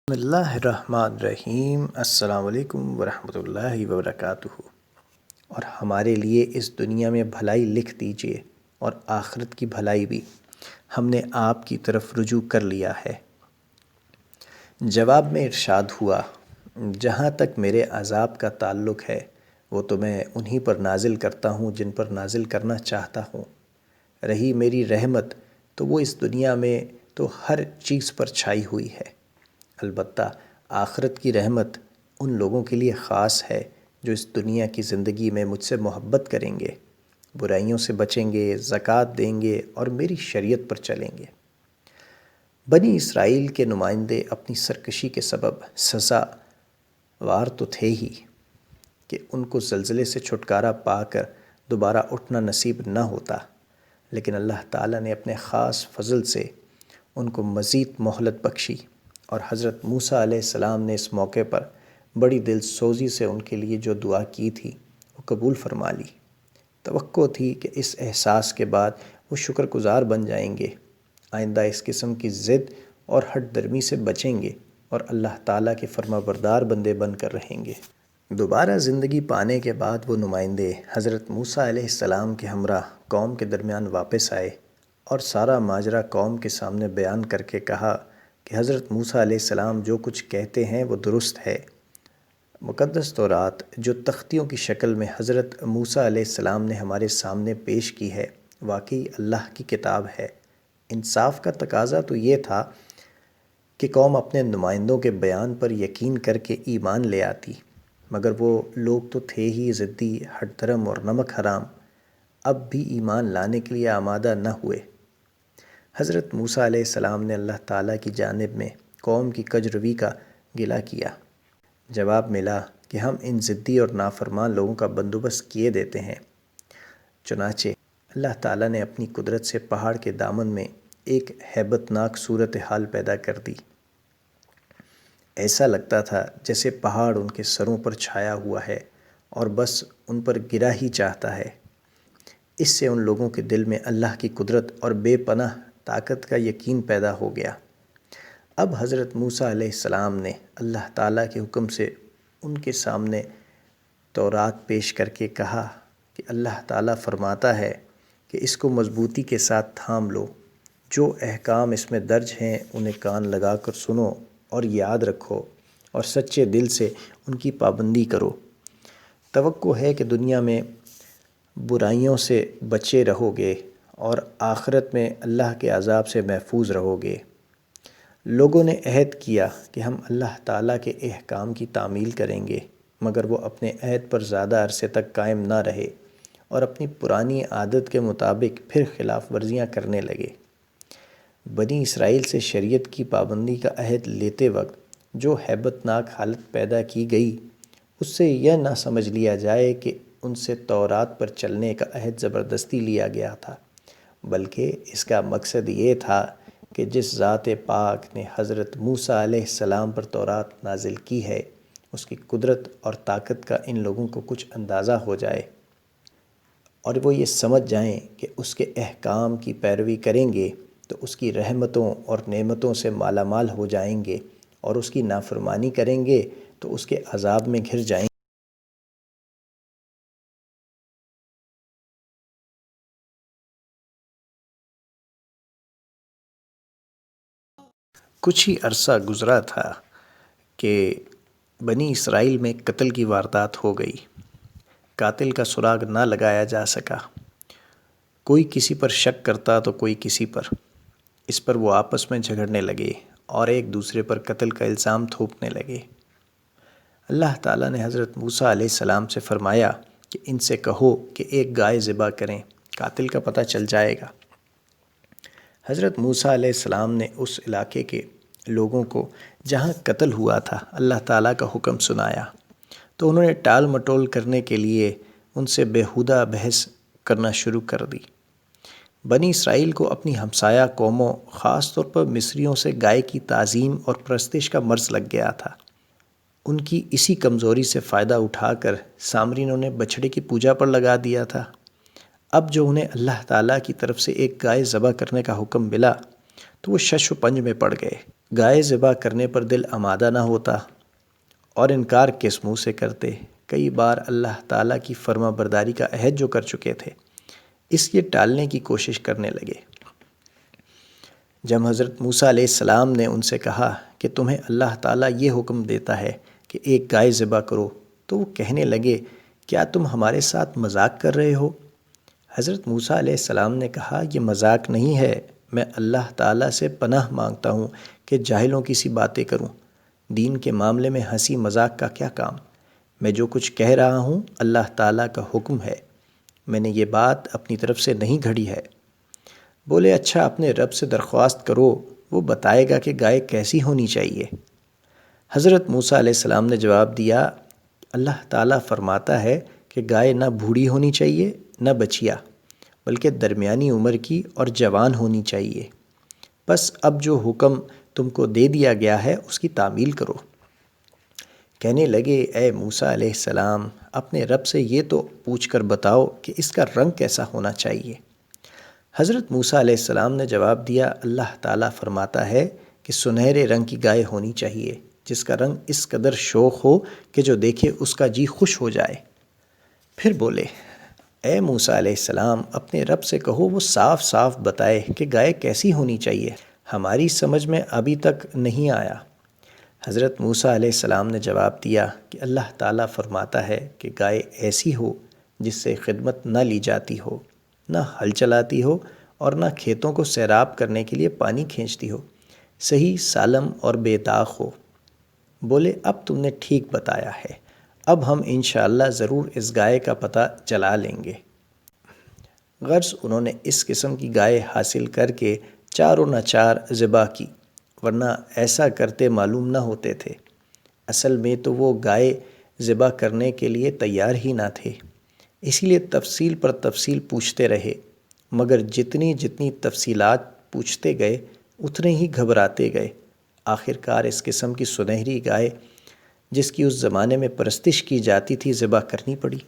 بسم اللہ الرحمن الرحیم۔ السلام علیکم ورحمۃ اللہ وبرکاتہ۔ اور ہمارے لیے اس دنیا میں بھلائی لکھ دیجئے اور آخرت کی بھلائی بھی، ہم نے آپ کی طرف رجوع کر لیا ہے۔ جواب میں ارشاد ہوا، جہاں تک میرے عذاب کا تعلق ہے وہ تو میں انہی پر نازل کرتا ہوں جن پر نازل کرنا چاہتا ہوں۔ رہی میری رحمت تو وہ اس دنیا میں تو ہر چیز پر چھائی ہوئی ہے، البتہ آخرت کی رحمت ان لوگوں کے لیے خاص ہے جو اس دنیا کی زندگی میں مجھ سے محبت کریں گے، برائیوں سے بچیں گے، زکوٰۃ دیں گے اور میری شریعت پر چلیں گے۔ بنی اسرائیل کے نمائندے اپنی سرکشی کے سبب سزا وار تو تھے ہی کہ ان کو زلزلے سے چھٹکارا پا کر دوبارہ اٹھنا نصیب نہ ہوتا، لیکن اللہ تعالیٰ نے اپنے خاص فضل سے ان کو مزید مہلت بخشی، اور حضرت موسیٰ علیہ السلام نے اس موقع پر بڑی دل سوزی سے ان کے لیے جو دعا کی تھی وہ قبول فرما لی۔ توقع تھی کہ اس احساس کے بعد وہ شکر گزار بن جائیں گے، آئندہ اس قسم کی ضد اور ہٹ درمی سے بچیں گے اور اللہ تعالیٰ کے فرما بردار بندے بن کر رہیں گے۔ دوبارہ زندگی پانے کے بعد وہ نمائندے حضرت موسیٰ علیہ السلام کے ہمراہ قوم کے درمیان واپس آئے اور سارا ماجرا قوم کے سامنے بیان کر کے کہا کہ حضرت موسیٰ علیہ السلام جو کچھ کہتے ہیں وہ درست ہے۔ مقدس تورات جو تختیوں کی شکل میں حضرت موسیٰ علیہ السلام نے ہمارے سامنے پیش کی ہے، واقعی اللہ کی کتاب ہے۔ انصاف کا تقاضا تو یہ تھا کہ قوم اپنے نمائندوں کے بیان پر یقین کر کے ایمان لے آتی، مگر وہ لوگ تو تھے ہی ضدی، ہٹ دھرم اور نمک حرام، اب بھی ایمان لانے کے لیے آمادہ نہ ہوئے۔ حضرت موسیٰ علیہ السلام نے اللہ تعالیٰ کی جانب میں قوم کی کج روی کا گلہ کیا۔ جواب ملا کہ ہم ان ضدی اور نافرمان لوگوں کا بندوبست کیے دیتے ہیں۔ چنانچہ اللہ تعالیٰ نے اپنی قدرت سے پہاڑ کے دامن میں ایک ہیبت ناک صورتحال پیدا کر دی۔ ایسا لگتا تھا جیسے پہاڑ ان کے سروں پر چھایا ہوا ہے اور بس ان پر گرا ہی چاہتا ہے۔ اس سے ان لوگوں کے دل میں اللہ کی قدرت اور بے پناہ طاقت کا یقین پیدا ہو گیا۔ اب حضرت موسیٰ علیہ السلام نے اللہ تعالیٰ کے حکم سے ان کے سامنے تورات پیش کر کے کہا کہ اللہ تعالیٰ فرماتا ہے کہ اس کو مضبوطی کے ساتھ تھام لو، جو احکام اس میں درج ہیں انہیں کان لگا کر سنو اور یاد رکھو اور سچے دل سے ان کی پابندی کرو۔ توقع ہے کہ دنیا میں برائیوں سے بچے رہو گے اور آخرت میں اللہ کے عذاب سے محفوظ رہو گے۔ لوگوں نے عہد کیا کہ ہم اللہ تعالیٰ کے احکام کی تعمیل کریں گے، مگر وہ اپنے عہد پر زیادہ عرصے تک قائم نہ رہے اور اپنی پرانی عادت کے مطابق پھر خلاف ورزیاں کرنے لگے۔ بنی اسرائیل سے شریعت کی پابندی کا عہد لیتے وقت جو ہیبت ناک حالت پیدا کی گئی، اس سے یہ نہ سمجھ لیا جائے کہ ان سے تورات پر چلنے کا عہد زبردستی لیا گیا تھا، بلکہ اس کا مقصد یہ تھا کہ جس ذات پاک نے حضرت موسیٰ علیہ السلام پر تورات نازل کی ہے، اس کی قدرت اور طاقت کا ان لوگوں کو کچھ اندازہ ہو جائے اور وہ یہ سمجھ جائیں کہ اس کے احکام کی پیروی کریں گے تو اس کی رحمتوں اور نعمتوں سے مالا مال ہو جائیں گے، اور اس کی نافرمانی کریں گے تو اس کے عذاب میں گھر جائیں گے۔ کچھ ہی عرصہ گزرا تھا کہ بنی اسرائیل میں قتل کی واردات ہو گئی۔ قاتل کا سراغ نہ لگایا جا سکا، کوئی کسی پر شک کرتا تو کوئی کسی پر۔ اس پر وہ آپس میں جھگڑنے لگے اور ایک دوسرے پر قتل کا الزام تھوپنے لگے۔ اللہ تعالیٰ نے حضرت موسیٰ علیہ السلام سے فرمایا کہ ان سے کہو کہ ایک گائے ذبح کریں، قاتل کا پتہ چل جائے گا۔ حضرت موسیٰ علیہ السلام نے اس علاقے کے لوگوں کو جہاں قتل ہوا تھا اللہ تعالیٰ کا حکم سنایا، تو انہوں نے ٹال مٹول کرنے کے لیے ان سے بیہودہ بحث کرنا شروع کر دی۔ بنی اسرائیل کو اپنی ہمسایہ قوموں، خاص طور پر مصریوں سے گائے کی تعظیم اور پرستش کا مرض لگ گیا تھا۔ ان کی اسی کمزوری سے فائدہ اٹھا کر سامرینوں نے بچھڑے کی پوجا پر لگا دیا تھا۔ اب جو انہیں اللہ تعالیٰ کی طرف سے ایک گائے ذبح کرنے کا حکم ملا تو وہ شش و پنج میں پڑ گئے۔ گائے ذبح کرنے پر دل آمادہ نہ ہوتا اور انکار کس منہ سے کرتے۔ کئی بار اللہ تعالیٰ کی فرما برداری کا عہد جو کر چکے تھے اس کے ٹالنے کی کوشش کرنے لگے۔ جب حضرت موسیٰ علیہ السلام نے ان سے کہا کہ تمہیں اللہ تعالیٰ یہ حکم دیتا ہے کہ ایک گائے ذبح کرو، تو وہ کہنے لگے کیا تم ہمارے ساتھ مذاق کر رہے ہو؟ حضرت موسیٰ علیہ السلام نے کہا یہ مذاق نہیں ہے، میں اللہ تعالیٰ سے پناہ مانگتا ہوں کہ جاہلوں کی سی باتیں کروں۔ دین کے معاملے میں ہنسی مذاق کا کیا کام؟ میں جو کچھ کہہ رہا ہوں اللہ تعالیٰ کا حکم ہے، میں نے یہ بات اپنی طرف سے نہیں گھڑی ہے۔ بولے اچھا اپنے رب سے درخواست کرو، وہ بتائے گا کہ گائے کیسی ہونی چاہیے۔ حضرت موسیٰ علیہ السلام نے جواب دیا اللہ تعالیٰ فرماتا ہے کہ گائے نہ بوڑھی ہونی چاہیے نہ بچیا، بلکہ درمیانی عمر کی اور جوان ہونی چاہیے۔ بس اب جو حکم تم کو دے دیا گیا ہے اس کی تعمیل کرو۔ کہنے لگے اے موسیٰ علیہ السلام اپنے رب سے یہ تو پوچھ کر بتاؤ کہ اس کا رنگ کیسا ہونا چاہیے۔ حضرت موسیٰ علیہ السلام نے جواب دیا اللہ تعالیٰ فرماتا ہے کہ سنہرے رنگ کی گائے ہونی چاہیے جس کا رنگ اس قدر شوخ ہو کہ جو دیکھے اس کا جی خوش ہو جائے۔ پھر بولے اے موسیٰ علیہ السلام اپنے رب سے کہو وہ صاف صاف بتائے کہ گائے کیسی ہونی چاہیے، ہماری سمجھ میں ابھی تک نہیں آیا۔ حضرت موسیٰ علیہ السلام نے جواب دیا کہ اللہ تعالیٰ فرماتا ہے کہ گائے ایسی ہو جس سے خدمت نہ لی جاتی ہو، نہ ہل چلاتی ہو اور نہ کھیتوں کو سیراب کرنے کے لیے پانی کھینچتی ہو، صحیح سالم اور بے داغ ہو۔ بولے اب تم نے ٹھیک بتایا ہے، اب ہم انشاءاللہ ضرور اس گائے کا پتہ چلا لیں گے۔ غرض انہوں نے اس قسم کی گائے حاصل کر کے چاروں ناچار ذبح کی، ورنہ ایسا کرتے معلوم نہ ہوتے تھے۔ اصل میں تو وہ گائے ذبح کرنے کے لیے تیار ہی نہ تھے، اسی لیے تفصیل پر تفصیل پوچھتے رہے، مگر جتنی جتنی تفصیلات پوچھتے گئے اتنے ہی گھبراتے گئے۔ آخر کار اس قسم کی سنہری گائے جس کی اس زمانے میں پرستش کی جاتی تھی ذبح کرنی پڑی۔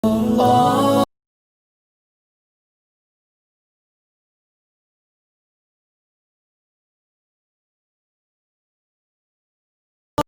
اللہ